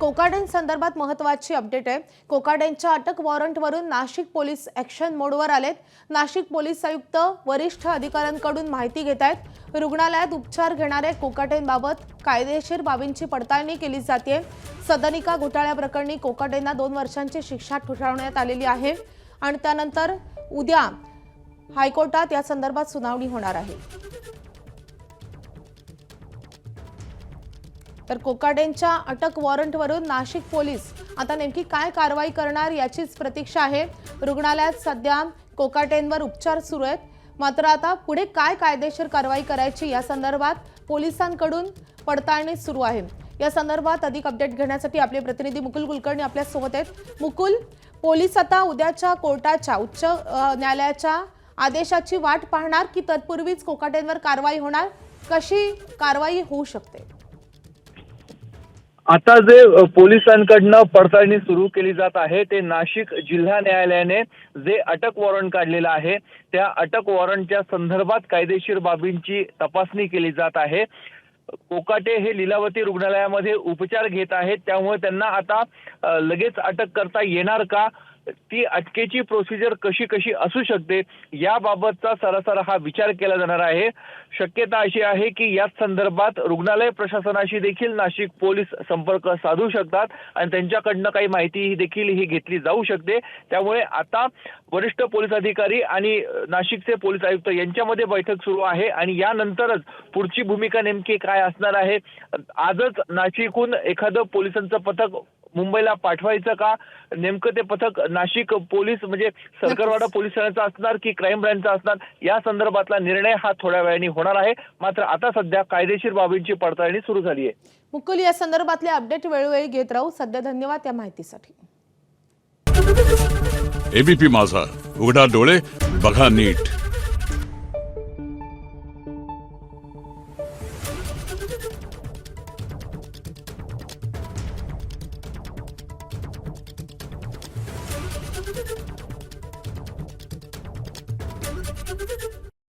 कोकाटेन संदर्भात महत्त्वाची अपडेट आहे। कोकाटेनच्या अटक वॉरंटवरून नाशिक पोलीस ॲक्शन मोडवर आलेत। नाशिक पोलीस आयुक्त वरिष्ठ अधिकाऱ्यांकडून माहिती घेत आहेत। रुग्णालयात उपचार घेणारे कोकाटेनबाबत कायदेशीर बाबींची पडताळणी केली जाते। सदनिका घोटाळ्याप्रकरणी कोकाटेंना 2 वर्षांची शिक्षा ठोठावण्यात आलेली आहे आणि त्यानंतर उद्या हायकोर्टात या संदर्भात सुनावणी होणार आहे। तर कोकाटेंच्या अटक वॉरंटवरून नाशिक पोलीस आता नेमकी काय कारवाई करणार याचीच प्रतीक्षा आहे। रुग्णालयात सध्या कोकाटेंवर उपचार सुरू आहेत, मात्र आता पुढे काय कायदेशीर कारवाई करायची या संदर्भात पोलिसांकडून पडताळणी सुरू आहे। या संदर्भात अधिक अपडेट घेण्यासाठी आपले प्रतिनिधी मुकुल कुलकर्णी आपल्या सोबत आहेत। मुकुल, पोलीस आता उद्याच्या कोर्टाच्या उच्च न्यायालयाच्या आदेशाची वाट पाहणार की तत्पूर्वीच कोकाटेंवर कारवाई होणार? कशी कारवाई होऊ शकते? आता जे पोलिसांकडनं पडताळणी सुरू केली जात आहे ते नाशिक जिल्हा न्यायालयाने जे अटक वॉरंट काढलेलं आहे त्या अटक वॉरंटच्या संदर्भात कायदेशीर बाबींची तपासणी केली जात आहे। कोकाटे हे लीलावती रुग्णालयामध्ये उपचार घेत आहेत, त्यामुळे त्यांना आता लगेच अटक करता येणार का, ती अटकेची प्रोसिजर कशी असू शकते याबाबतचा सरासर हा विचार केला जाणार आहे। शक्यता अशी आहे की या संदर्भात रुग्णालय प्रशासनाशी देखील नाशिक पोलीस संपर्क साधू शकतात आणि त्यांच्याकडनं काही माहिती देखील ही घेतली जाऊ शकते। त्यामुळे आता वरिष्ठ पोलीस अधिकारी आणि नाशिकचे पोलीस आयुक्त यांच्यामध्ये बैठक सुरू आहे आणि यानंतरच पुढची भूमिका नेमकी काय असणार आहे। आजच नाशिकहून एखादं पोलिसांचं पथक मुंबईला पाठवायचं का, नेमकं ते पथक नाशिक पोलीस म्हणजे सरकारवाडा पोलीस ठाण्याचा असणार की क्राईम ब्रँचचा असणार या संदर्भातला निर्णय हा थोड्या वेळाने होणार आहे। मात्र आता सध्या कायदेशीर बाबींची पडताळणी सुरू झाली आहे। मुकुल, या संदर्भातले अपडेट वेळोवेळी घेत राहू। सध्या धन्यवाद या माहितीसाठी। एबीपी माझा, उघडा डोळे बघा नीट। Thank you.